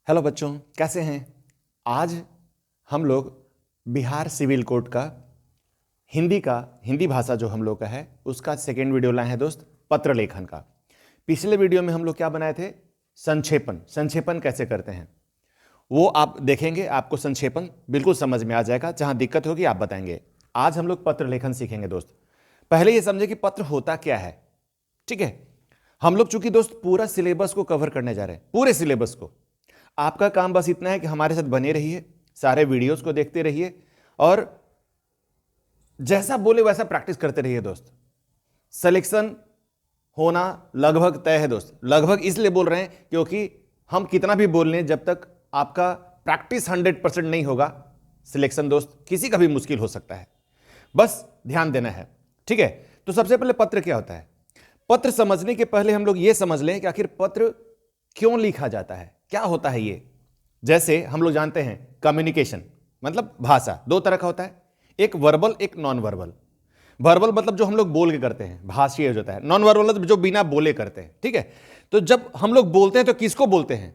Hello बच्चों, कैसे हैं। आज हम लोग बिहार सिविल कोड का हिंदी भाषा जो हम लोग का है उसका सेकेंड वीडियो लाए हैं दोस्त, पत्र लेखन का। पिछले वीडियो में हम लोग क्या बनाए थे, संक्षेपण कैसे करते हैं वो आप देखेंगे, आपको संक्षेपण बिल्कुल समझ में आ जाएगा। जहां दिक्कत होगी आप बताएंगे। आज हम लोग पत्र लेखन सीखेंगे दोस्त। पहले ये समझे कि पत्र होता क्या है, ठीक है। हम लोग चूंकि दोस्त पूरा सिलेबस को कवर करने जा रहे हैं, पूरे सिलेबस को। आपका काम बस इतना है कि हमारे साथ बने रहिए, सारे वीडियोस को देखते रहिए और जैसा बोले वैसा प्रैक्टिस करते रहिए दोस्त। सिलेक्शन होना लगभग तय है दोस्त। लगभग इसलिए बोल रहे हैं क्योंकि हम कितना भी बोल लें, जब तक आपका प्रैक्टिस 100% नहीं होगा, सिलेक्शन दोस्त किसी का भी मुश्किल हो सकता है। बस ध्यान देना है, ठीक है। तो सबसे पहले पत्र क्या होता है। पत्र समझने के पहले हम लोग यह समझ लें कि आखिर पत्र क्यों लिखा जाता है, क्या होता है ये। जैसे हम लोग जानते हैं कम्युनिकेशन मतलब भाषा दो तरह का होता है, एक वर्बल एक नॉन वर्बल। वर्बल मतलब जो हम लोग बोल के करते हैं, भाषीय होता है। नॉन वर्बल मतलब जो बिना बोले करते हैं, ठीक है। तो जब हम लोग बोलते हैं तो किसको बोलते हैं,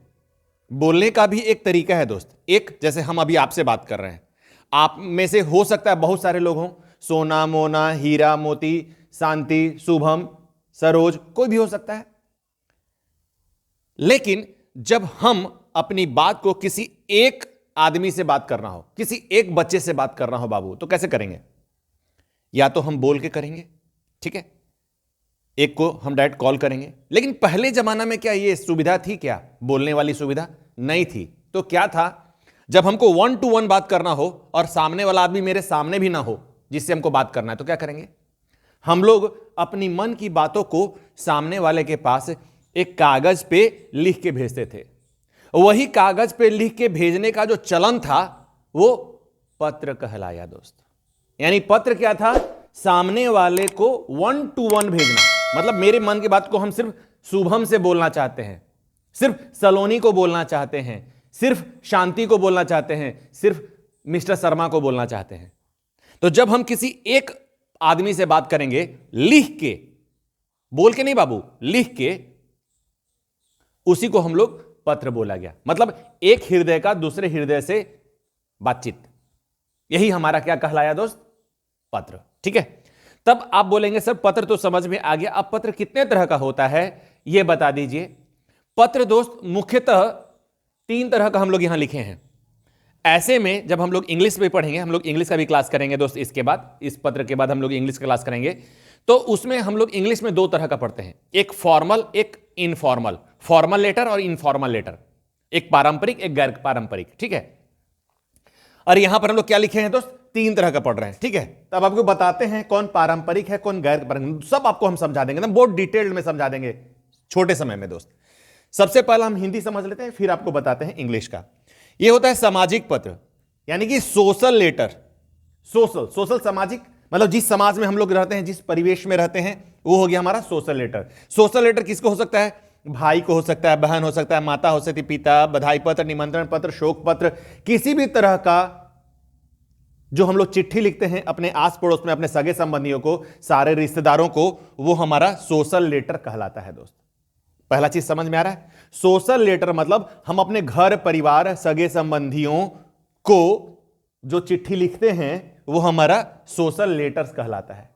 बोलने का भी एक तरीका है दोस्त। एक जैसे हम अभी आपसे बात कर रहे हैं, आप में से हो सकता है बहुत सारे लोग हों, सोना मोना हीरा मोती शांति शुभम सरोज, कोई भी हो सकता है। लेकिन जब हम अपनी बात को किसी एक आदमी से बात करना हो, किसी एक बच्चे से बात करना हो बाबू, तो कैसे करेंगे। या तो हम बोल के करेंगे, ठीक है, एक को हम डायरेक्ट कॉल करेंगे। लेकिन पहले जमाना में क्या ये सुविधा थी, क्या बोलने वाली सुविधा नहीं थी। तो क्या था, जब हमको 1 to 1 बात करना हो और सामने वाला आदमी मेरे सामने भी ना हो जिससे हमको बात करना है, तो क्या करेंगे, हम लोग अपनी मन की बातों को सामने वाले के पास एक कागज पे लिख के भेजते थे। वही कागज पे लिख के भेजने का जो चलन था वो पत्र कहलाया दोस्त। यानी पत्र क्या था, सामने वाले को 1 to 1 भेजना। मतलब मेरे मन की बात को हम सिर्फ शुभम से बोलना चाहते हैं, सिर्फ सलोनी को बोलना चाहते हैं, सिर्फ शांति को बोलना चाहते हैं, सिर्फ मिस्टर शर्मा को बोलना चाहते हैं। तो जब हम किसी एक आदमी से बात करेंगे लिख के, बोल के नहीं बाबू, लिख के, उसी को हम लोग पत्र बोला गया। मतलब एक हृदय का दूसरे हृदय से बातचीत, यही हमारा क्या कहलाया दोस्त, पत्र, ठीक है। तब आप बोलेंगे सर पत्र तो समझ में आ गया, अब पत्र कितने तरह का होता है यह बता दीजिए। पत्र दोस्त मुख्यतः 3 तरह का हम लोग यहां लिखे हैं। ऐसे में जब हम लोग इंग्लिश में पढ़ेंगे, हम लोग इंग्लिश का भी क्लास करेंगे दोस्त इसके बाद, इस पत्र के बाद हम लोग इंग्लिश का क्लास करेंगे, तो उसमें हम लोग इंग्लिश में 2 तरह का पढ़ते हैं, एक फॉर्मल एक इनफॉर्मल। फॉर्मल लेटर और इनफॉर्मल लेटर, एक पारंपरिक एक गैर पारंपरिक, ठीक है। और यहां पर हम लोग क्या लिखे हैं दोस्त, 3 तरह का पढ़ रहे हैं, ठीक है। तब आपको बताते हैं कौन पारंपरिक है कौन गैर पारंपरिक, सब आपको हम समझा देंगे, बहुत डिटेल्ड में समझा देंगे छोटे समय में दोस्त। सबसे पहले हम हिंदी समझ लेते हैं, फिर आपको बताते हैं इंग्लिश का। यह होता है सामाजिक पत्र, यानी कि सोशल लेटर। सोशल सामाजिक मतलब जिस समाज में हम लोग रहते हैं, जिस परिवेश में रहते हैं, वो हो गया हमारा सोशल लेटर। सोशल लेटर किसको हो सकता है, भाई को हो सकता है, बहन हो सकता है, माता हो सकती है, पिता, बधाई पत्र, निमंत्रण पत्र, शोक पत्र, किसी भी तरह का जो हम लोग चिट्ठी लिखते हैं अपने आस पड़ोस में, अपने सगे संबंधियों को, सारे रिश्तेदारों को, वो हमारा सोशल लेटर कहलाता है दोस्त। पहला चीज समझ में आ रहा है। सोशल लेटर मतलब हम अपने घर परिवार सगे संबंधियों को जो चिट्ठी लिखते हैं वो हमारा सोशल लेटर्स कहलाता है,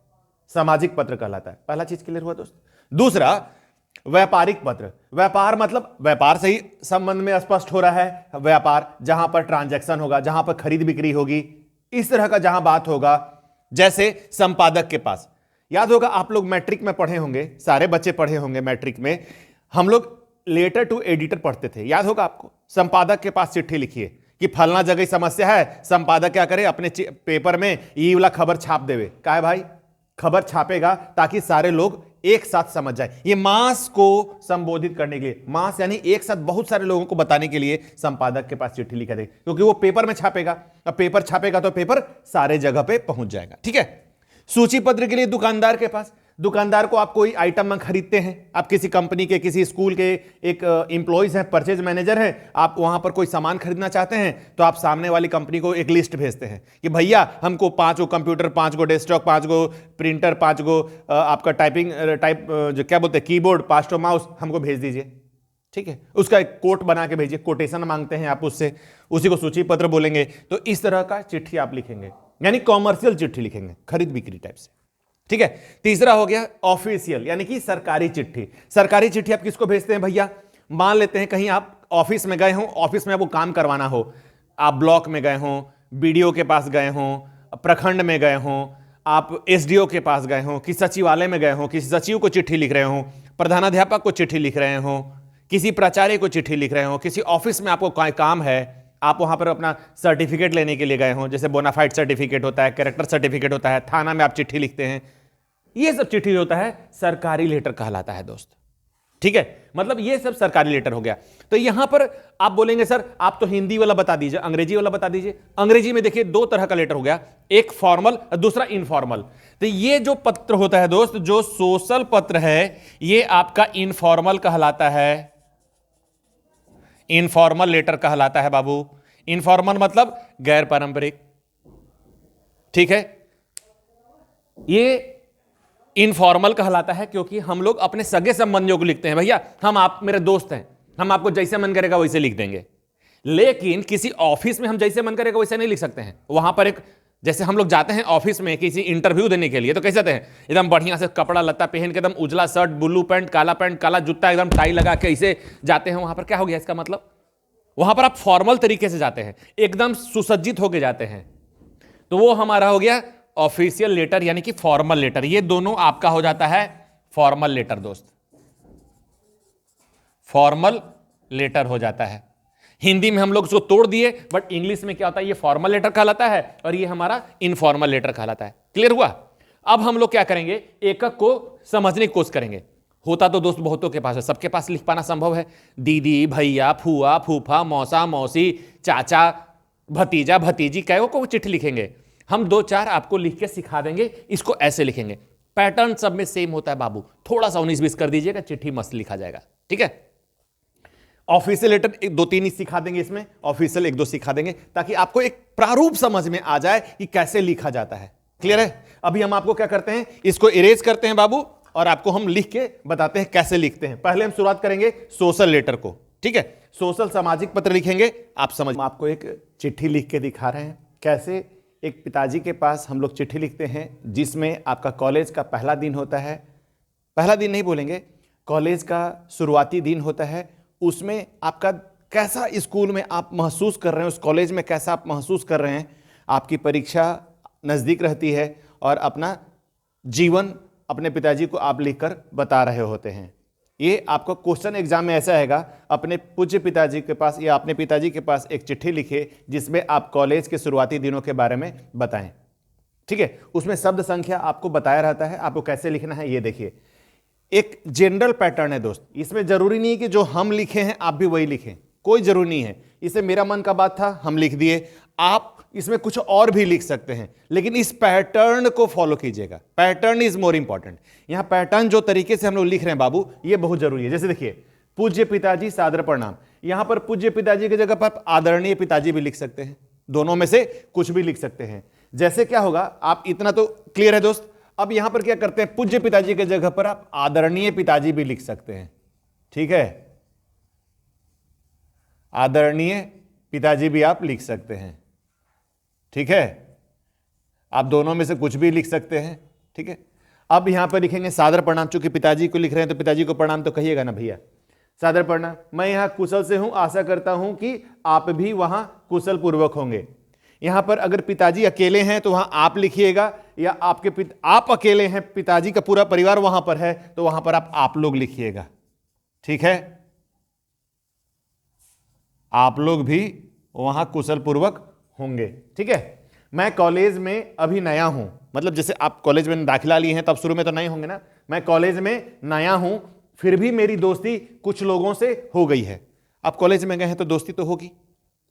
सामाजिक पत्र कहलाता है। पहला चीज क्लियर हुआ दोस्त। दूसरा व्यापारिक पत्र। व्यापार मतलब व्यापार से ही संबंध में स्पष्ट हो रहा है, व्यापार जहां पर ट्रांजैक्शन होगा, जहां पर खरीद बिक्री होगी, इस तरह का जहां बात होगा। जैसे संपादक के पास, याद होगा आप लोग मैट्रिक में पढ़े होंगे, सारे बच्चे पढ़े होंगे मैट्रिक में, हम लोग लेटर टू एडिटर पढ़ते थे, याद होगा आपको। संपादक के पास चिट्ठी लिखिए कि फलना जगह समस्या है, संपादक क्या करे, अपने पेपर में ये वाला खबर छाप देवे। क्या है भाई, खबर छापेगा ताकि सारे लोग एक साथ समझ जाए। ये मास को संबोधित करने के लिए, मास यानी एक साथ बहुत सारे लोगों को बताने के लिए संपादक के पास चिट्ठी लिखा दे, क्योंकि वो पेपर में छापेगा। अब पेपर छापेगा तो पेपर सारे जगह पे पहुंच जाएगा, ठीक है। सूची पत्र के लिए दुकानदार के पास, दुकानदार को आप कोई आइटम में खरीदते हैं, आप किसी कंपनी के किसी स्कूल के एक एम्प्लॉइज हैं, परचेज मैनेजर हैं, आप वहां पर कोई सामान खरीदना चाहते हैं, तो आप सामने वाली कंपनी को एक लिस्ट भेजते हैं कि भैया हमको 5 गो कंप्यूटर, 5 गो डेस्कटॉप, 5 गो प्रिंटर, 5 गो आपका टाइप जो क्या बोलते हैं कीबोर्ड, 5 माउस हमको भेज दीजिए, ठीक है, उसका एक कोट बना के भेजिए, कोटेशन मांगते हैं आप उससे, उसी को सूची पत्र बोलेंगे। तो इस तरह का चिट्ठी आप लिखेंगे, यानी कॉमर्शियल चिट्ठी लिखेंगे, खरीद बिक्री टाइप से। ठीक है, तीसरा हो गया ऑफिशियल, यानी कि सरकारी चिट्ठी। सरकारी चिट्ठी आप किसको भेजते हैं भैया? मान लेते हैं कहीं आप ऑफिस में गए हो, ऑफिस में आपको काम करवाना हो, आप ब्लॉक में गए हो, बीडीओ के पास गए हो, प्रखंड में गए हो, आप एसडीओ के पास गए हो, किसी सचिवालय में गए हो, किसी सचिव को चिट्ठी लिख रहे हो, प्रधानाध्यापक को चिट्ठी लिख रहे हो, किसी प्राचार्य को चिट्ठी लिख रहे हो, किसी ऑफिस में आपको कोई काम है, आप वहां पर अपना सर्टिफिकेट लेने के लिए गए हो, जैसे बोनाफाइड सर्टिफिकेट होता है, कैरेक्टर सर्टिफिकेट होता है, थाना में आप चिट्ठी लिखते हैं, ये सब चिट्ठी होता है सरकारी लेटर कहलाता है दोस्त। ठीक है, मतलब ये सब सरकारी लेटर हो गया। तो यहां पर आप बोलेंगे सर आप तो हिंदी वाला बता दीजिए, अंग्रेजी वाला बता दीजिए। अंग्रेजी में देखिए दो तरह का लेटर हो गया, एक फॉर्मल और दूसरा इनफॉर्मल। तो ये जो पत्र होता है दोस्त, जो सोशल पत्र है, ये आपका इनफॉर्मल कहलाता है, इनफॉर्मल लेटर कहलाता है बाबू। इनफॉर्मल मतलब गैर पारंपरिक। ठीक है, ये इनफॉर्मल कहलाता है क्योंकि हम लोग अपने सगे संबंधियों को लिखते हैं, भैया हम आप मेरे दोस्त हैं, हम आपको जैसे मन करेगा वैसे लिख देंगे। लेकिन किसी ऑफिस में हम जैसे मन करेगा वैसे नहीं लिख सकते हैं। वहां पर एक, जैसे हम लोग जाते हैं ऑफिस में किसी इंटरव्यू देने के लिए, तो कैसे जाते हैं? एकदम बढ़िया से कपड़ा लत्ता पहन के, एकदम उजला शर्ट, ब्लू पैंट, काला जूता, एकदम टाई लगा के ऐसे जाते हैं। वहां पर क्या हो गया इसका मतलब? वहां पर आप फॉर्मल तरीके से जाते हैं, एकदम सुसज्जित होके जाते हैं। तो वो हमारा हो गया ऑफिशियल लेटर, यानी कि फॉर्मल लेटर। ये दोनों आपका हो जाता है फॉर्मल लेटर दोस्त, फॉर्मल लेटर हो जाता है। हिंदी में हम लोग उसको तोड़ दिए, बट इंग्लिश में क्या होता है? ये फॉर्मल लेटर कहलाता है और ये हमारा इनफॉर्मल लेटर कहलाता है। क्लियर हुआ? अब हम लोग क्या करेंगे, एकक को समझने की कोशिश करेंगे। होता तो दोस्त बहुतों के पास है, सबके पास लिख पाना संभव है। दीदी, भैया, फूआ, फूफा, मौसा, मौसी, चाचा, भतीजा, भतीजी, कैसे को चिट्ठी लिखेंगे? हम दो चार आपको लिख के सिखा देंगे, इसको ऐसे लिखेंगे। पैटर्न सब में सेम होता है बाबू, थोड़ा सा 19-20 कर दीजिएगा, चिट्ठी मस्त लिखा जाएगा। ठीक है, ऑफिशियल लेटर एक दो तीन ही सिखा देंगे, इसमें ऑफिशियल एक दो सिखा देंगे, ताकि आपको एक प्रारूप समझ में आ जाए कि कैसे लिखा जाता है। क्लियर है? अभी हम आपको क्या करते हैं, इसको इरेज करते हैं बाबू, और आपको हम लिख के बताते हैं कैसे लिखते हैं। पहले हम शुरुआत करेंगे सोशल लेटर को। ठीक है, सोशल सामाजिक पत्र लिखेंगे। आप समझ, आपको एक चिट्ठी लिख के दिखा रहे हैं कैसे एक पिताजी के पास हम लोग चिट्ठी लिखते हैं, जिसमें आपका कॉलेज का पहला दिन होता है। पहला दिन नहीं बोलेंगे, कॉलेज का शुरुआती दिन होता है। उसमें आपका कैसा स्कूल में आप महसूस कर रहे हैं, उस कॉलेज में कैसा आप महसूस कर रहे हैं। आपकी परीक्षा नज़दीक रहती है और अपना जीवन अपने पिताजी को आप लिखकर बता रहे होते हैं। ये आपका क्वेश्चन एग्जाम में ऐसा आएगा, अपने पूज्य पिताजी के पास या अपने पिताजी के पास एक चिट्ठी लिखे जिसमें आप कॉलेज के शुरुआती दिनों के बारे में बताएं। ठीक है, उसमें शब्द संख्या आपको बताया रहता है, आपको कैसे लिखना है ये देखिए। एक जनरल पैटर्न है दोस्त, इसमें जरूरी नहीं है कि जो हम लिखे हैं आप भी वही लिखें, कोई जरूरी नहीं है। इसे मेरा मन का बात था, हम लिख दिए, आप इसमें कुछ और भी लिख सकते हैं, लेकिन इस पैटर्न को फॉलो कीजिएगा। Pattern is more important. यहां पैटर्न जो तरीके से हम लोग लिख रहे हैं बाबू, ये बहुत जरूरी है। जैसे देखिए, पूज्य पिताजी सादर प्रणाम, यहां पर पूज्य पिताजी की जगह पर आदरणीय पिताजी भी लिख सकते हैं, दोनों में से कुछ भी लिख सकते हैं। जैसे क्या होगा, आप इतना तो क्लियर है दोस्त। अब यहां पर क्या करते हैं, पूज्य पिताजी की जगह पर आप आदरणीय पिताजी भी लिख सकते हैं। ठीक है, आदरणीय पिताजी भी आप लिख सकते हैं। ठीक है, आप दोनों में से कुछ भी लिख सकते हैं। ठीक है, अब यहां पर लिखेंगे सादर प्रणाम, चूंकि पिताजी को लिख रहे हैं तो पिताजी को प्रणाम तो कहिएगा ना भैया। सादर प्रणाम, मैं यहां कुशल से हूं, आशा करता हूं कि आप भी वहां कुशल पूर्वक होंगे। यहां पर अगर पिताजी अकेले हैं तो वहां आप लिखिएगा, या आप अकेले हैं, पिताजी का पूरा परिवार वहां पर है तो वहां पर आप लोग लिखिएगा। ठीक है, आप लोग भी वहां कुशल पूर्वक होंगे। ठीक है, मैं कॉलेज में अभी नया हूं, मतलब जैसे आप कॉलेज में दाखिला लिए हैं तब शुरू में तो नहीं होंगे ना, मैं कॉलेज में नया हूं, फिर भी मेरी दोस्ती कुछ लोगों से हो गई है। आप कॉलेज में गए हैं तो दोस्ती तो होगी।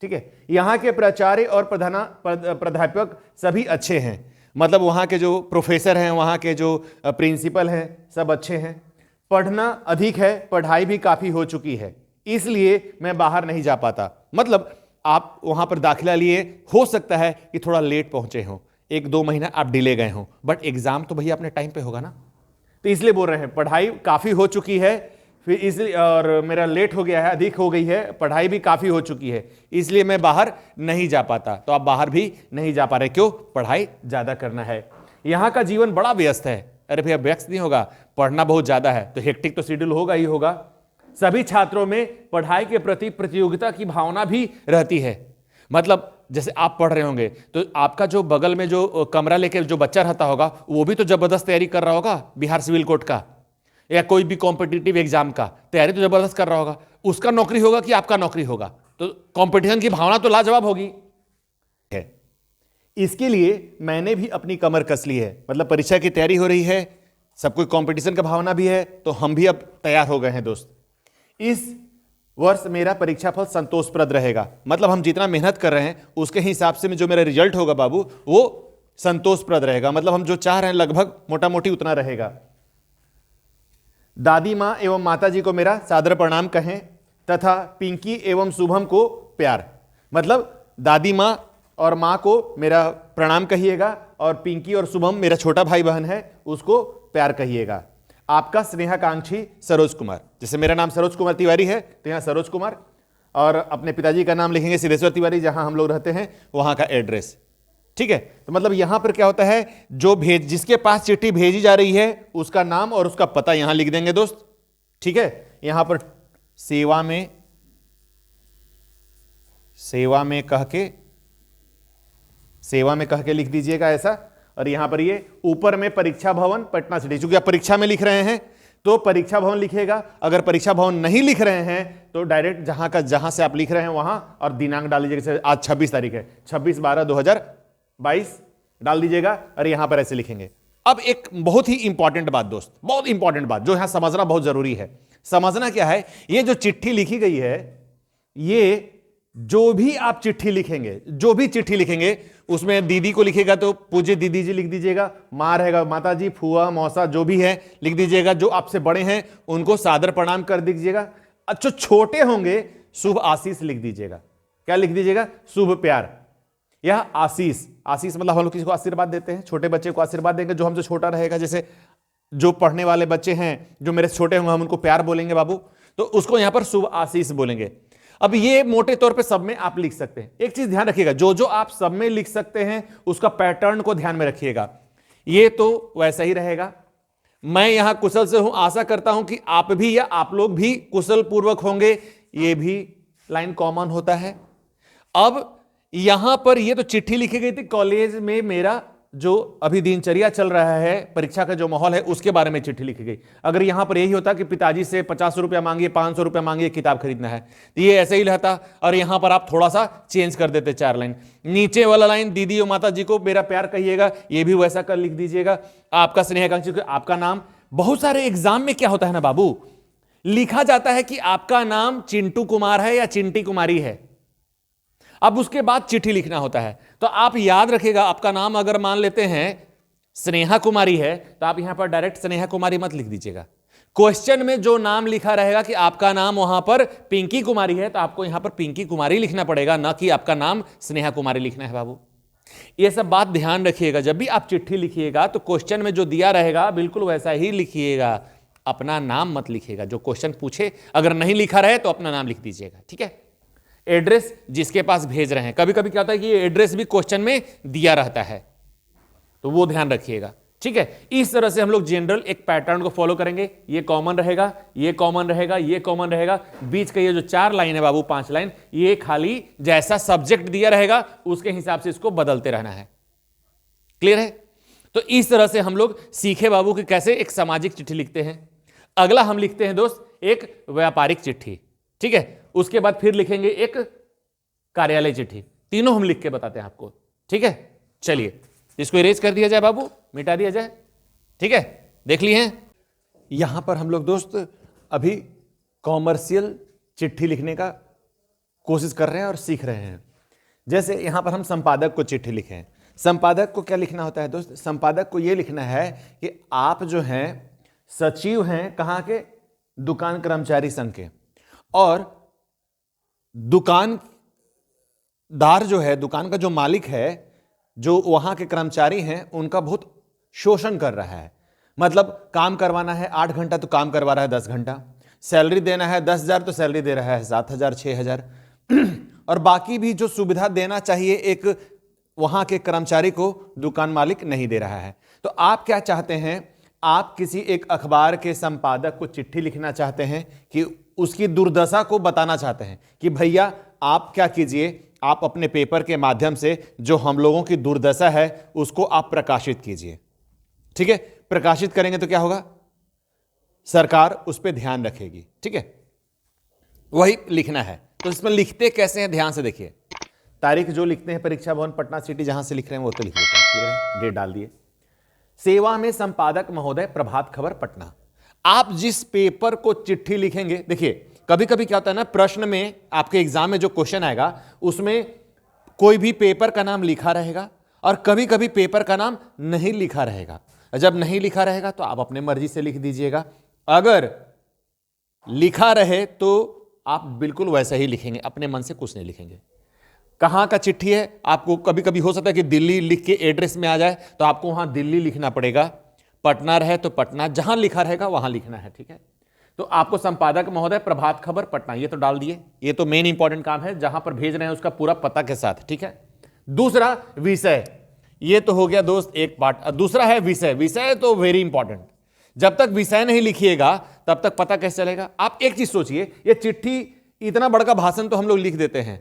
ठीक है, यहां के प्राचार्य और प्राध्यापक सभी अच्छे हैं, मतलब वहां के जो प्रोफेसर हैं, वहां के जो प्रिंसिपल हैं, सब अच्छे हैं। पढ़ना अधिक है, पढ़ाई भी काफी हो चुकी है, इसलिए मैं बाहर नहीं जा पाता। मतलब आप वहां पर दाखिला लिए, हो सकता है कि थोड़ा लेट पहुंचे हो, 1-2 महीना आप डिले गए हो, बट एग्जाम तो भैया अपने टाइम पे होगा ना, तो इसलिए बोल रहे हैं पढ़ाई काफी हो चुकी है, फिर इसलिए और मेरा लेट हो गया है, अधिक हो गई है, पढ़ाई भी काफी हो चुकी है, इसलिए मैं बाहर नहीं जा पाता। तो आप बाहर भी नहीं जा पा रहे, क्यों? पढ़ाई ज्यादा करना है। यहां का जीवन बड़ा व्यस्त है। अरे भैया व्यस्त नहीं होगा, पढ़ना बहुत ज्यादा है, तो हेक्टिक तो शेड्यूल होगा ही होगा। सभी छात्रों में पढ़ाई के प्रति प्रतियोगिता की भावना भी रहती है। मतलब जैसे आप पढ़ रहे होंगे तो आपका जो बगल में जो कमरा लेके जो बच्चा रहता होगा वो भी तो जबरदस्त तैयारी कर रहा होगा, बिहार सिविल कोर्ट का या कोई भी कॉम्पिटिटिव एग्जाम का तैयारी तो जबरदस्त कर रहा होगा। उसका नौकरी होगा कि आपका नौकरी होगा, तो कंपटीशन की भावना तो लाजवाब होगी है। इसके लिए मैंने भी अपनी कमर कस ली है। मतलब परीक्षा की तैयारी हो रही है, सब कोई कंपटीशन का भावना भी है, तो हम भी अब तैयार हो गए हैं दोस्त। इस वर्ष मेरा परीक्षाफल संतोषप्रद रहेगा। मतलब हम जितना मेहनत कर रहे हैं उसके हिसाब से जो मेरा रिजल्ट होगा बाबू वो संतोषप्रद रहेगा। मतलब हम जो चाह रहे हैं लगभग मोटा मोटी उतना रहेगा। दादी मां एवं माता जी को मेरा सादर प्रणाम कहें तथा पिंकी एवं शुभम को प्यार। मतलब दादी मां और मां को मेरा प्रणाम कहिएगा और पिंकी और शुभम मेरा छोटा भाई बहन है उसको प्यार कहिएगा। आपका स्नेहाकांक्षी सरोज कुमार। जैसे मेरा नाम सरोज कुमार तिवारी है तो यहाँ सरोज कुमार, और अपने पिताजी का नाम लिखेंगे सिद्धेश्वर तिवारी, जहां हम लोग रहते हैं वहां का एड्रेस। ठीक है, तो मतलब यहां पर क्या होता है, जो जिसके पास चिट्ठी भेजी जा रही है उसका नाम और उसका पता यहां लिख देंगे दोस्त। ठीक है, यहां पर सेवा में कह के लिख दीजिएगा ऐसा। और यहां पर ये ऊपर में परीक्षा भवन पटना सिटी, चूंकि आप परीक्षा में लिख रहे हैं तो परीक्षा भवन लिखेगा। अगर परीक्षा भवन नहीं लिख रहे हैं तो डायरेक्ट जहां से आप लिख रहे हैं वहां और दिनांक डाल दीजिएगा। जैसे आज 26 तारीख है, 26/12/2022 डाल दीजिएगा और यहां पर ऐसे लिखेंगे। अब एक बहुत ही इंपॉर्टेंट बात दोस्त, बहुत इंपॉर्टेंट बात जो यहां समझना बहुत जरूरी है। समझना क्या है, ये जो चिट्ठी लिखी गई है, ये जो भी आप चिट्ठी लिखेंगे उसमें दीदी को लिखेगा तो पूज्य दीदी जी लिख दीजिएगा, मां रहेगा माता जी, फुआ, मौसा जो भी है लिख दीजिएगा। जो आपसे बड़े हैं उनको सादर प्रणाम कर दीजिएगा। अच्छा, छोटे होंगे शुभ आशीष लिख दीजिएगा। क्या लिख दीजिएगा? शुभ प्यार या आशीष। आशीष मतलब हम लोग किसी को आशीर्वाद देते हैं, छोटे बच्चे को आशीर्वाद देंगे जो हमसे छोटा रहेगा। जैसे जो पढ़ने वाले बच्चे हैं जो मेरे छोटे होंगे हम उनको प्यार बोलेंगे बाबू, तो उसको यहां पर शुभ आशीष बोलेंगे। अब ये मोटे तौर पे सब में आप लिख सकते हैं। एक चीज ध्यान रखिएगा, जो आप सब में लिख सकते हैं उसका पैटर्न को ध्यान में रखिएगा। ये तो वैसा ही रहेगा। मैं यहां कुशल से हूं, आशा करता हूं कि आप भी या आप लोग भी कुशल पूर्वक होंगे। ये भी लाइन कॉमन होता है। अब यहां पर ये तो चिट्ठी लिखी गई थी, कॉलेज में मेरा जो अभी दिनचर्या चल रहा है, परीक्षा का जो माहौल है उसके बारे में चिट्ठी लिखी गई। अगर यहां पर यही होता कि पिताजी से 50 रुपया मांगिए, 500 रुपया मांगिए, किताब खरीदना है, तो ये ऐसे ही रहता। और यहां पर आप थोड़ा सा चेंज कर देते, 4 लाइन। नीचे वाला लाइन दीदी और माता जी को मेरा प्यार कहिएगा, ये भी वैसा कर लिख दीजिएगा। आपका स्नेहाकांक्षी, आपका नाम। बहुत सारे एग्जाम में क्या होता है ना बाबू, लिखा जाता है कि आपका नाम चिंटू कुमार है या चिंटी कुमारी है। अब उसके बाद चिट्ठी लिखना होता है, तो आप याद रखिएगा, आपका नाम अगर मान लेते हैं स्नेहा कुमारी है तो आप यहां पर डायरेक्ट स्नेहा कुमारी मत लिख दीजिएगा। क्वेश्चन में जो नाम लिखा रहेगा कि आपका नाम वहां पर पिंकी कुमारी है तो आपको यहां पर पिंकी कुमारी लिखना पड़ेगा, ना कि आपका नाम स्नेहा कुमारी लिखना है बाबू। यह सब बात ध्यान रखिएगा। जब भी आप चिट्ठी लिखिएगा तो क्वेश्चन में जो दिया रहेगा बिल्कुल वैसा ही लिखिएगा, अपना नाम मत लिखिएगा। जो क्वेश्चन पूछे अगर नहीं लिखा रहे तो अपना नाम लिख दीजिएगा। ठीक है, एड्रेस जिसके पास भेज रहे हैं, कभी कभी क्या होता है कि ये एड्रेस भी क्वेश्चन में दिया रहता है, तो वो ध्यान रखिएगा। ठीक है, इस तरह से हम लोग जनरल एक पैटर्न को फॉलो करेंगे। ये कॉमन रहेगा, ये कॉमन रहेगा, ये कॉमन रहेगा। बीच का ये जो 4 लाइन है बाबू, 5 लाइन, ये खाली जैसा सब्जेक्ट दिया रहेगा उसके हिसाब से इसको बदलते रहना है। क्लियर है? तो इस तरह से हम लोग सीखे बाबू कि कैसे एक सामाजिक चिट्ठी लिखते हैं। अगला हम लिखते हैं दोस्त एक व्यापारिक चिट्ठी। ठीक है, उसके बाद फिर लिखेंगे एक कार्यालय चिट्ठी। तीनों हम लिख के बताते हैं आपको। ठीक है, चलिए इसको इरेज कर दिया जाए बाबू, मिटा दिया जाए। ठीक है, देख लिए हैं। यहां पर हम लोग दोस्त अभी कॉमर्शियल चिट्ठी लिखने का कोशिश कर रहे हैं और सीख रहे हैं। जैसे यहां पर हम संपादक को चिट्ठी लिखें। संपादक को क्या लिखना होता है दोस्त? संपादक को यह लिखना है कि आप जो हैं सचिव हैं कहां के? दुकान कर्मचारी संघ के, और दुकानदार जो है, दुकान का जो मालिक है, जो वहां के कर्मचारी हैं, उनका बहुत शोषण कर रहा है। मतलब काम करवाना है 8 घंटा तो काम करवा रहा है 10 घंटा, सैलरी देना है 10,000 तो सैलरी दे रहा है 7,000 6,000 और बाकी भी जो सुविधा देना चाहिए एक वहां के कर्मचारी को दुकान मालिक नहीं दे रहा है। तो आप क्या चाहते हैं, आप किसी एक अखबार के संपादक को चिट्ठी लिखना चाहते हैं कि उसकी दुर्दशा को बताना चाहते हैं कि भैया आप क्या कीजिए, आप अपने पेपर के माध्यम से जो हम लोगों की दुर्दशा है उसको आप प्रकाशित कीजिए। ठीक है, प्रकाशित करेंगे तो क्या होगा, सरकार उस पर ध्यान रखेगी। ठीक है, वही लिखना है। तो इसमें लिखते कैसे हैं, ध्यान से देखिए। तारीख जो लिखते हैं परीक्षा भवन पटना सिटी, जहां से लिख रहे हैं वो तो लिख लेते हैं, क्लियर है, डेट डाल दिए। सेवा में संपादक महोदय, प्रभात खबर पटना। आप जिस पेपर को चिट्ठी लिखेंगे, देखिए कभी कभी क्या होता है ना, प्रश्न में आपके एग्जाम में जो क्वेश्चन आएगा उसमें कोई भी पेपर का नाम लिखा रहेगा और कभी कभी पेपर का नाम नहीं लिखा रहेगा। जब नहीं लिखा रहेगा तो आप अपने मर्जी से लिख दीजिएगा, अगर लिखा रहे तो आप बिल्कुल वैसा ही लिखेंगे, अपने मन से कुछ नहीं लिखेंगे। कहां का चिट्ठी है, आपको कभी कभी हो सकता है कि दिल्ली लिख के एड्रेस में आ जाए तो आपको वहां दिल्ली लिखना पड़ेगा, पटना रहे तो पटना, जहां लिखा रहेगा वहां लिखना है। ठीक है, तो आपको संपादक महोदय प्रभात खबर पटना ये तो डाल दिए, ये तो मेन इंपॉर्टेंट काम है, जहां पर भेज रहे हैं उसका पूरा पता के साथ। ठीक है, दूसरा विषय, ये तो हो गया दोस्त एक पार्ट। दूसरा है विषय। विषय तो वेरी इंपॉर्टेंट, जब तक विषय नहीं लिखिएगा तब तक पता कैसे चलेगा। आप एक चीज सोचिए, ये चिट्ठी, इतना बड़ा भाषण तो हम लोग लिख देते हैं,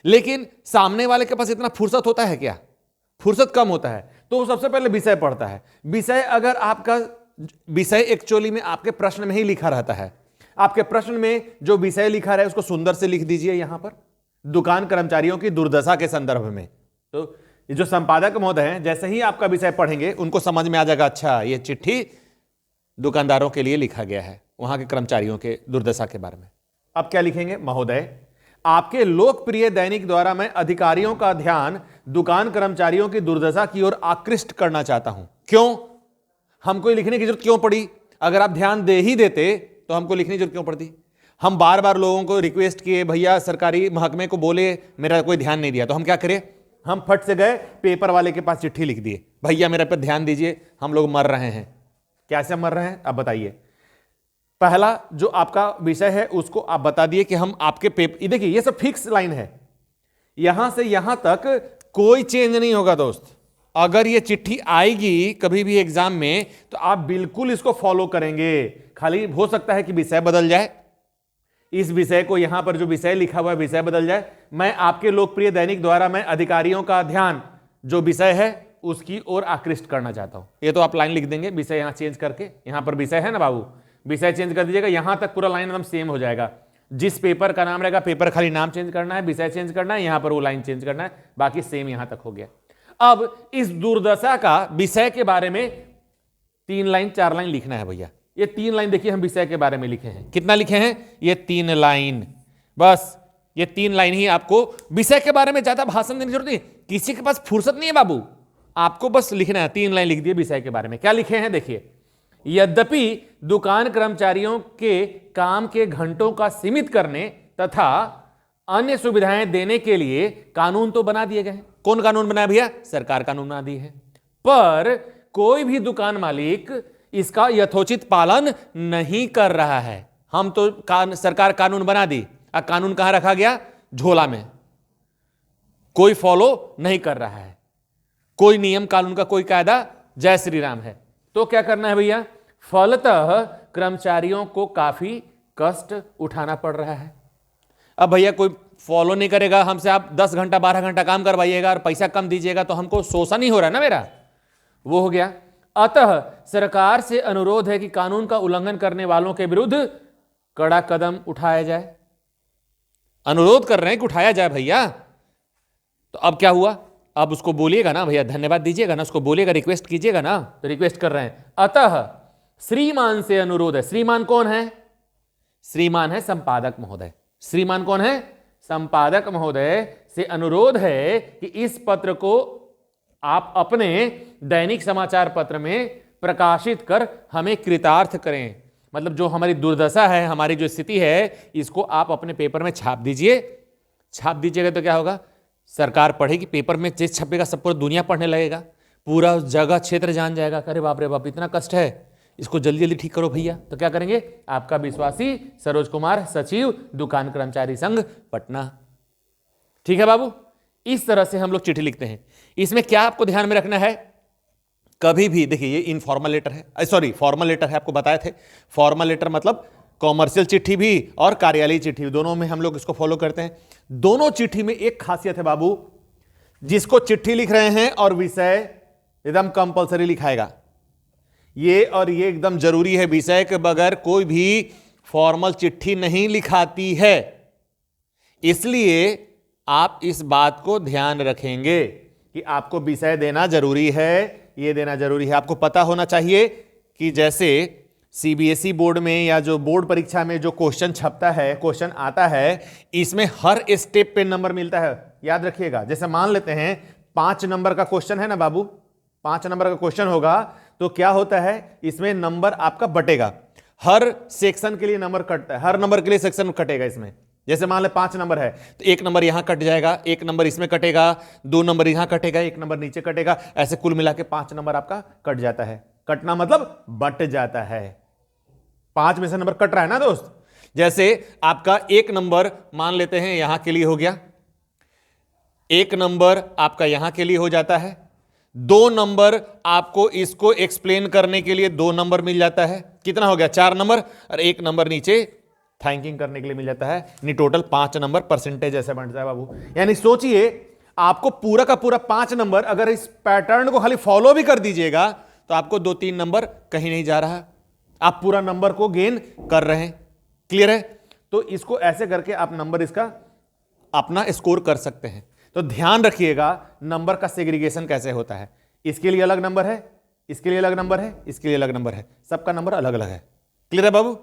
लेकिन सामने वाले के पास इतना फुर्सत होता है क्या, फुर्सत कम होता है, तो वो सबसे पहले विषय पढ़ता है। विषय अगर आपका विषय एक्चुअली में आपके प्रश्न में ही लिखा रहता है, आपके प्रश्न में जो विषय लिखा है उसको सुंदर से लिख दीजिए, यहां पर दुकान कर्मचारियों की दुर्दशा के संदर्भ में। तो ये जो संपादक महोदय हैं, जैसे ही आपका विषय पढ़ेंगे उनको समझ में आ जाएगा, अच्छा ये चिट्ठी दुकानदारों के लिए लिखा गया है, वहां के कर्मचारियों के दुर्दशा के बारे में। अब क्या लिखेंगे, महोदय आपके लोकप्रिय दैनिक द्वारा मैं अधिकारियों का ध्यान दुकान कर्मचारियों की दुर्दशा की ओर आकृष्ट करना चाहता हूं। क्यों, हमको लिखने की जरूरत क्यों पड़ी, अगर आप ध्यान दे ही देते तो हमको लिखने की जरूरत क्यों पड़ती। हम बार बार लोगों को रिक्वेस्ट किए, भैया सरकारी महकमे को बोले, मेरा कोई ध्यान नहीं दिया, तो हम क्या करें, हम फट से गए पेपर वाले के पास चिट्ठी लिख दिए, भैया मेरे पर ध्यान दीजिए, हम लोग मर रहे हैं। कैसे मर रहे हैं, अब बताइए। पहला जो आपका विषय है उसको आप बता दिए कि हम आपके पेपर, देखिए ये सब फिक्स लाइन है, यहां से यहां तक कोई चेंज नहीं होगा दोस्त। अगर ये चिट्ठी आएगी कभी भी एग्जाम में तो आप बिल्कुल इसको फॉलो करेंगे, खाली हो सकता है कि विषय बदल जाए, इस विषय को यहां पर जो विषय लिखा हुआ है विषय बदल जाए। मैं आपके लोकप्रिय दैनिक द्वारा मैं अधिकारियों का ध्यान जो विषय है उसकी ओर आकृष्ट करना चाहता हूं। ये तो आप लाइन लिख देंगे, विषय यहां चेंज करके, यहां पर विषय है ना बाबू, विषय चेंज कर दीजिएगा, यहां तक पूरा लाइन एकदम सेम हो जाएगा। जिस पेपर का नाम रहेगा, पेपर खाली नाम चेंज करना है, विषय चेंज करना है, यहां पर वो लाइन चेंज करना है, बाकी सेम यहां तक हो गया। अब इस दुर्दशा का विषय के बारे में 3 लाइन 4 लाइन लिखना है भैया। ये 3 लाइन देखिए हम विषय के बारे में लिखे हैं, कितना लिखे हैं, ये 3 लाइन, बस ये 3 लाइन ही आपको विषय के बारे में ज्यादा भाषण देने की जरूरत नहीं, किसी के पास फुर्सत नहीं है बाबू, आपको बस लिखना है, 3 लाइन लिख दिए विषय के बारे में। क्या लिखे हैं देखिए, यद्यपि दुकान कर्मचारियों के काम के घंटों का सीमित करने तथा अन्य सुविधाएं देने के लिए कानून तो बना दिए गए हैं। कौन कानून बनाया भैया, सरकार कानून बना दी है, पर कोई भी दुकान मालिक इसका यथोचित पालन नहीं कर रहा है। हम तो सरकार कानून बना दी, अब कानून कहां रखा गया, झोला में, कोई फॉलो नहीं कर रहा है, कोई नियम कानून का कोई कायदा, जय श्री राम है। तो क्या करना है भैया, फलतः कर्मचारियों को काफी कष्ट उठाना पड़ रहा है। अब भैया कोई फॉलो नहीं करेगा, हमसे आप 10 घंटा 12 घंटा काम करवाइएगा और पैसा कम दीजिएगा तो हमको शोषण ही हो रहा है ना मेरा, वो हो गया। अतः सरकार से अनुरोध है कि कानून का उल्लंघन करने वालों के विरुद्ध कड़ा कदम उठाया जाए। अनुरोध कर रहे हैं कि उठाया जाए भैया। तो अब क्या हुआ, अब उसको बोलिएगा ना भैया, धन्यवाद दीजिएगा ना, उसको बोलिएगा, रिक्वेस्ट कीजिएगा ना, तो रिक्वेस्ट कर रहे हैं। अतः श्रीमान से अनुरोध है, श्रीमान कौन है, श्रीमान है संपादक महोदय, श्रीमान कौन है, संपादक महोदय से अनुरोध है कि इस पत्र को आप अपने दैनिक समाचार पत्र में प्रकाशित कर हमें कृतार्थ करें। मतलब जो हमारी दुर्दशा है, हमारी जो स्थिति है, इसको आप अपने पेपर में छाप दीजिए। छाप दीजिएगा तो क्या होगा, सरकार पढ़ेगी, पेपर में चीज छपेगा, सब पूरा दुनिया पढ़ने लगेगा, पूरा जगह क्षेत्र जान जाएगा, अरे बाप रे बाप इतना कष्ट है, इसको जल्दी जल्दी ठीक करो भैया। तो क्या करेंगे, आपका विश्वासी सरोज कुमार, सचिव, दुकान कर्मचारी संघ, पटना। ठीक है बाबू, इस तरह से हम लोग चिट्ठी लिखते हैं। इसमें क्या आपको ध्यान में रखना है, कभी भी देखिए ये इनफॉर्मल लेटर है, सॉरी फॉर्मल लेटर है, आपको बताए थे। फॉर्मल लेटर मतलब कॉमर्शियल चिट्ठी भी और कार्यालयीय चिट्ठी, दोनों में हम लोग इसको फॉलो करते हैं। दोनों चिट्ठी में एक खासियत है बाबू, जिसको चिट्ठी लिख रहे हैं और विषय एकदम कंपलसरी लिखाएगा। ये और ये एकदम जरूरी है, विषय के बगैर कोई भी फॉर्मल चिट्ठी नहीं लिखाती है। इसलिए आप इस बात को ध्यान रखेंगे कि आपको विषय देना जरूरी है, ये देना जरूरी है। आपको पता होना चाहिए कि जैसे सीबीएसई बोर्ड में या जो बोर्ड परीक्षा में जो क्वेश्चन छपता है, क्वेश्चन आता है, इसमें हर स्टेप पे नंबर मिलता है। याद रखिएगा, जैसे मान लेते हैं 5 नंबर का क्वेश्चन है ना बाबू, 5 नंबर का क्वेश्चन होगा तो क्या होता है, इसमें नंबर आपका बटेगा, हर सेक्शन के लिए नंबर कटता है, हर नंबर के लिए सेक्शन कटेगा इसमें। जैसे मान ले 5 नंबर है तो 1 नंबर यहां कट जाएगा, 1 नंबर इसमें कटेगा, 2 नंबर यहां कटेगा, 1 नंबर नीचे कटेगा, ऐसे कुल मिला के 5 नंबर आपका कट जाता है। कटना मतलब बट जाता है, 5 में से नंबर कट रहा है ना दोस्त। जैसे आपका 1 नंबर मान लेते हैं यहां के लिए हो गया, 1 नंबर आपका यहां के लिए हो जाता है, 2 नंबर आपको इसको एक्सप्लेन करने के लिए 2 नंबर मिल जाता है, कितना हो गया 4 नंबर, और 1 नंबर नीचे थैंकिंग करने के लिए मिल जाता है। यानी टोटल 5 नंबर परसेंटेज ऐसे बन जाए बाबू। यानी सोचिए, आपको पूरा का पूरा 5 नंबर, अगर इस पैटर्न को खाली फॉलो भी कर दीजिएगा तो आपको 2-3 नंबर कहीं नहीं जा रहा, आप पूरा नंबर को गेन कर रहे हैं। क्लियर है? तो इसको ऐसे करके आप नंबर इसका अपना स्कोर कर सकते हैं। तो ध्यान रखिएगा नंबर का सेग्रीगेशन कैसे होता है। इसके लिए अलग नंबर है, इसके लिए अलग नंबर है, इसके लिए अलग नंबर है, सबका नंबर अलग अलग है। क्लियर है बाबू?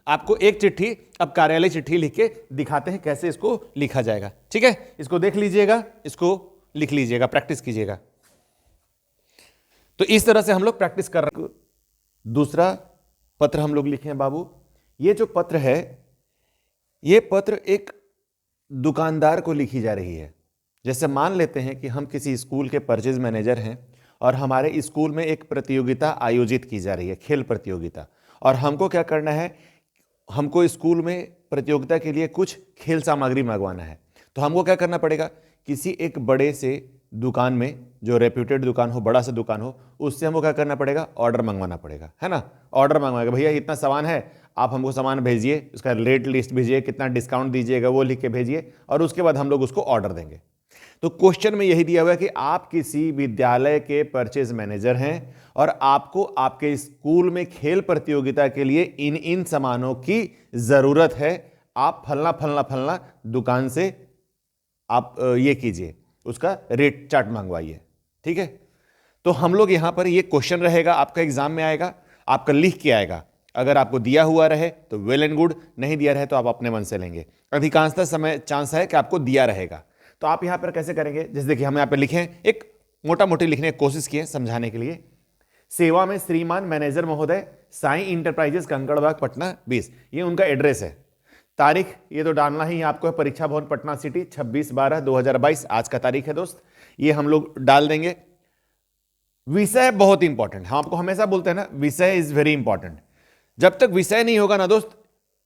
आपको एक चिट्ठी, अब कार्यालय चिट्ठी लिख के दिखाते हैं कैसे इसको लिखा जाएगा। ठीक है, इसको देख लीजिएगा, इसको लिख लीजिएगा, प्रैक्टिस कीजिएगा। तो इस तरह से हम लोग प्रैक्टिस कर रहे हैं। दूसरा पत्र हम लोग लिखे हैं बाबू। ये जो पत्र है, ये पत्र एक दुकानदार को लिखी जा रही है। जैसे मान लेते हैं कि हम किसी स्कूल के परचेज मैनेजर हैं और हमारे स्कूल में एक प्रतियोगिता आयोजित की जा रही है, खेल प्रतियोगिता, और हमको क्या करना है, हमको स्कूल में प्रतियोगिता के लिए कुछ खेल सामग्री मंगवाना है। तो हमको क्या करना पड़ेगा, किसी एक बड़े से दुकान में, जो रेप्यूटेड दुकान हो, बड़ा सा दुकान हो, उससे हमको क्या करना पड़ेगा, ऑर्डर मंगवाना पड़ेगा, है ना। ऑर्डर मंगवाएगा, भैया इतना सामान है, आप हमको सामान भेजिए, उसका रेट लिस्ट भेजिए, कितना डिस्काउंट दीजिएगा वो लिख के भेजिए, और उसके बाद हम लोग उसको ऑर्डर देंगे। तो क्वेश्चन में यही दिया हुआ है कि आप किसी विद्यालय के परचेज मैनेजर हैं और आपको आपके स्कूल में खेल प्रतियोगिता के लिए इन इन सामानों की जरूरत है। आप फलना फलना फलना दुकान से आप ये कीजिए, उसका रेट चार्ट मंगवाइए। ठीक है, तो हम लोग यहां पर ये क्वेश्चन रहेगा, आपका एग्जाम में आएगा, आपका लिख के आएगा। अगर आपको दिया हुआ रहे तो वेल एंड गुड, नहीं दिया रहे तो आप अपने मन से लेंगे। अधिकांशतः समय चांस है कि आपको दिया रहेगा। तो आप यहां पर कैसे करेंगे, जैसे देखिए हम यहां पर लिखें, एक मोटा मोटी लिखने की कोशिश किए समझाने के लिए। सेवा में श्रीमान मैनेजर महोदय, साईं इंटरप्राइजेस कंकड़बाग पटना 20, ये उनका एड्रेस है। तारीख ये तो डालना ही आपको है, परीक्षा भवन पटना सिटी 26/12/2022 आज का तारीख है दोस्त, ये हम लोग डाल देंगे। विषय बहुत इंपॉर्टेंट, हम आपको हमेशा बोलते हैं ना, विषय इज वेरी इंपॉर्टेंट। जब तक विषय नहीं होगा ना दोस्त,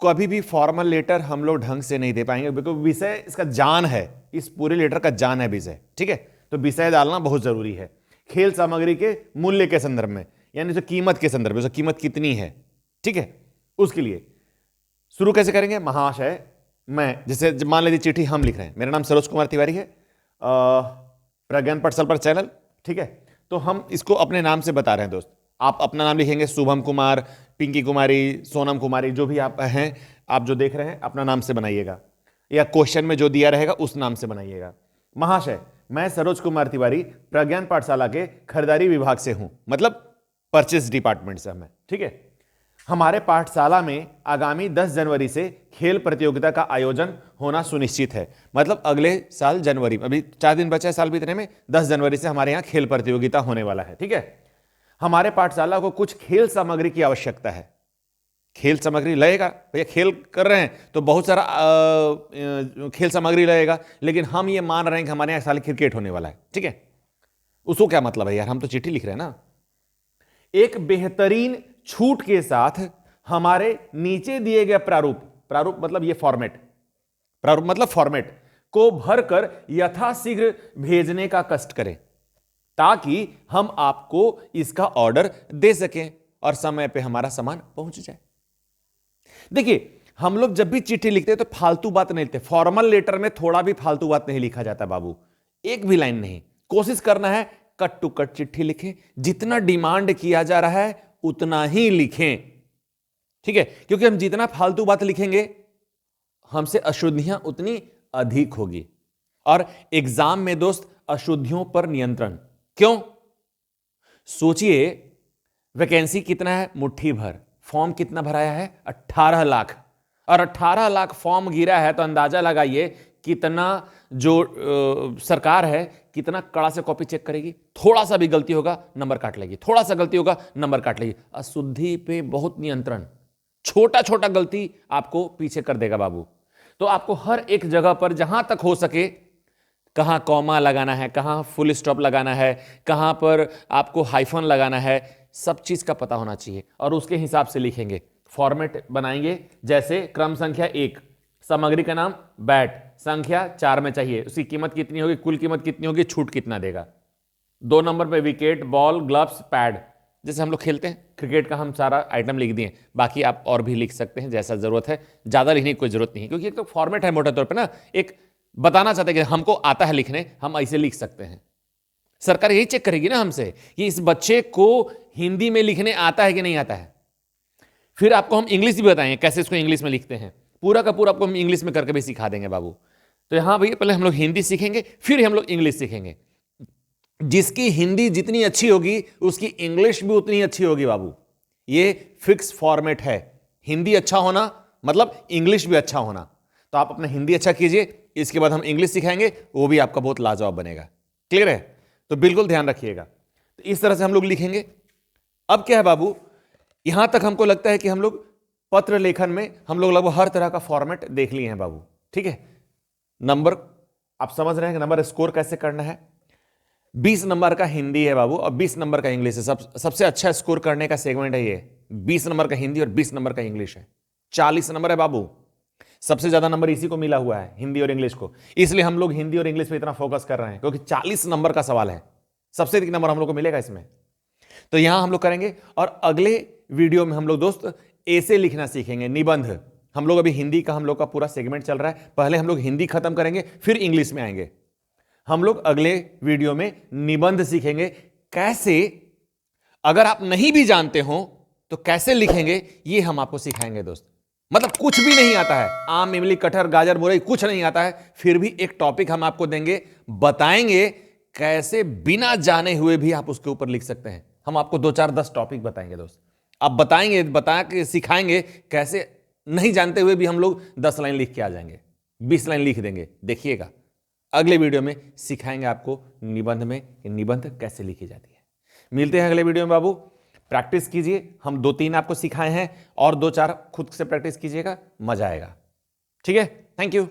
कभी भी फॉर्मल लेटर हम लोग ढंग से नहीं दे पाएंगे, बिकॉज विषय इसका जान है, इस पूरे लेटर का जान है विषय। ठीक है, तो विषय डालना बहुत जरूरी है। खेल सामग्री के मूल्य के संदर्भ में, यानी जो कीमत के संदर्भ में, कीमत कितनी है, ठीक है, उसके लिए शुरू कैसे करेंगे। महाशय, मैं, जैसे मान लीजिए चिट्ठी हम लिख रहे हैं, मेरा नाम सरोज कुमार तिवारी है, प्रज्ञान पाठशाला पर चैनल, ठीक है, तो हम इसको अपने नाम से बता रहे हैं दोस्त। आप अपना नाम लिखेंगे, शुभम कुमार, पिंकी कुमारी, सोनम कुमारी, जो भी आप हैं, आप जो देख रहे हैं अपना नाम से बनाइएगा, या क्वेश्चन में जो दिया रहेगा उस नाम से बनाइएगा। महाशय, मैं सरोज कुमार तिवारी प्रज्ञान पाठशाला के खरीदारी विभाग से हूं, मतलब परचेस डिपार्टमेंट से हमें, ठीक है। हमारे पाठशाला में आगामी 10 जनवरी से खेल प्रतियोगिता का आयोजन होना सुनिश्चित है। मतलब अगले साल जनवरी, अभी 4 दिन बचा है साल बीतने में, 10 जनवरी से हमारे यहाँ खेल प्रतियोगिता होने वाला है। ठीक है, हमारे पाठशाला को कुछ खेल सामग्री की आवश्यकता है। खेल सामग्री लगेगा, भैया खेल कर रहे हैं तो बहुत सारा खेल सामग्री लगेगा, लेकिन हम ये मान रहे हैं कि हमारे यहाँ साल क्रिकेट होने वाला है। ठीक है, उसको क्या मतलब है यार, हम तो चिट्ठी लिख रहे हैं ना। एक बेहतरीन छूट के साथ हमारे नीचे दिए गए प्रारूप मतलब ये फॉर्मेट, प्रारूप मतलब फॉर्मेट को भरकर यथाशीघ्र भेजने का कष्ट करें, ताकि हम आपको इसका ऑर्डर दे सकें और समय पे हमारा सामान पहुंच जाए। देखिए, हम लोग जब भी चिट्ठी लिखते हैं तो फालतू बात नहीं लिखते। फॉर्मल लेटर में थोड़ा भी फालतू बात नहीं लिखा जाता बाबू, एक भी लाइन नहीं। कोशिश करना है कट टू कट चिट्ठी लिखें, जितना डिमांड किया जा रहा है उतना ही लिखें, ठीक है? क्योंकि हम जितना फालतू बात लिखेंगे हमसे अशुद्धियां उतनी अधिक होगी। और एग्जाम में दोस्त अशुद्धियों पर नियंत्रण क्यों? सोचिए, वैकेंसी कितना है? मुट्ठी भर। फॉर्म कितना भराया है? 18 लाख। और 18 लाख फॉर्म गिरा है तो अंदाजा लगाइए कितना जो सरकार है कितना कड़ा से कॉपी चेक करेगी। थोड़ा सा भी गलती होगा नंबर काट लेगी, थोड़ा सा गलती होगा नंबर काट लेगी। अशुद्धि पे बहुत नियंत्रण, छोटा छोटा गलती आपको पीछे कर देगा बाबू। तो आपको हर एक जगह पर जहां तक हो सके, कहां कॉमा लगाना है, कहां फुल स्टॉप लगाना है, कहां पर आपको हाइफन लगाना है, सब चीज का पता होना चाहिए और उसके हिसाब से लिखेंगे। फॉर्मेट बनाएंगे जैसे क्रम संख्या 1, सामग्री का नाम बैट, संख्या 4 में चाहिए, उसकी कीमत कितनी होगी, कुल कीमत कितनी होगी, छूट कितना देगा। 2 नंबर पे विकेट, बॉल, ग्लव्स, पैड, जैसे हम लोग खेलते हैं क्रिकेट का, हम सारा आइटम लिख दिए। बाकी आप और भी लिख सकते हैं जैसा जरूरत है, ज्यादा लिखने की कोई जरूरत नहीं है, क्योंकि एक तो फॉर्मेट है मोटे तौर पे ना, एक बताना चाहते हैं कि हमको आता है लिखने, हम ऐसे लिख सकते हैं। सरकार यही चेक करेगी ना हमसे कि इस बच्चे को हिंदी में लिखने आता है कि नहीं आता है। फिर आपको हम इंग्लिश भी बताएंगे कैसे इसको इंग्लिश में लिखते हैं, पूरा का पूरा आपको हम इंग्लिश में करके भी सिखा देंगे बाबू। तो यहां भैया पहले हम लोग हिंदी सीखेंगे, फिर हम लोग इंग्लिश सीखेंगे। जिसकी हिंदी जितनी अच्छी होगी उसकी इंग्लिश भी उतनी अच्छी होगी बाबू। ये फिक्स फॉर्मेट है, हिंदी अच्छा होना मतलब इंग्लिश भी अच्छा होना। तो आप अपना हिंदी अच्छा कीजिए, इसके बाद हम इंग्लिश सिखाएंगे, वो भी आपका बहुत लाजवाब बनेगा। क्लियर है? तो बिल्कुल ध्यान रखिएगा। तो इस तरह से हम लोग लिखेंगे। अब क्या है बाबू, यहां तक हमको लगता है कि हम लोग पत्र लेखन में हम लोग लगभग हर तरह का फॉर्मेट देख लिए हैं बाबू, ठीक है? नंबर आप समझ रहे हैं कि नंबर स्कोर कैसे करना है। 20 नंबर का हिंदी है बाबू और 20 नंबर का इंग्लिश है। सबसे अच्छा स्कोर करने का सेगमेंट है ये। 20 नंबर का हिंदी और 20 नंबर का इंग्लिश है। 40 नंबर है बाबू। सबसे ज्यादा नंबर इसी को मिला हुआ है, हिंदी और इंग्लिश को। इसलिए हम लोग हिंदी और इंग्लिश पे इतना फोकस कर रहे हैं, क्योंकि 40 नंबर का सवाल है। सबसे अधिक नंबर हम लोग को मिलेगा इसमें। तो यहां हम लोग करेंगे। और अगले वीडियो में हम लोग दोस्त ऐसे लिखना सीखेंगे, निबंध। हम लोग अभी हिंदी का हम लोग का पूरा सेगमेंट चल रहा है, पहले हम लोग हिंदी खत्म करेंगे फिर इंग्लिश में आएंगे। हम लोग अगले वीडियो में निबंध सीखेंगे, कैसे अगर आप नहीं भी जानते हो तो कैसे लिखेंगे, ये हम आपको सिखाएंगे दोस्त। मतलब कुछ भी नहीं आता है, आम, इमली, कटहर, गाजर, मुरई कुछ नहीं आता है, फिर भी एक टॉपिक हम आपको देंगे, बताएंगे कैसे बिना जाने हुए भी आप उसके ऊपर लिख सकते हैं। हम आपको 2, 4, 10 टॉपिक बताएंगे दोस्त। आप बताएंगे, बता के सिखाएंगे कैसे नहीं जानते हुए भी हम लोग 10 लाइन लिख के आ जाएंगे, 20 लाइन लिख देंगे। देखिएगा अगले वीडियो में सिखाएंगे आपको निबंध में निबंध कैसे लिखी जाती है। मिलते हैं अगले वीडियो में बाबू। प्रैक्टिस कीजिए, हम 2-3 आपको सिखाए हैं और 2-4 खुद से प्रैक्टिस कीजिएगा, मजा आएगा। ठीक है, थैंक यू।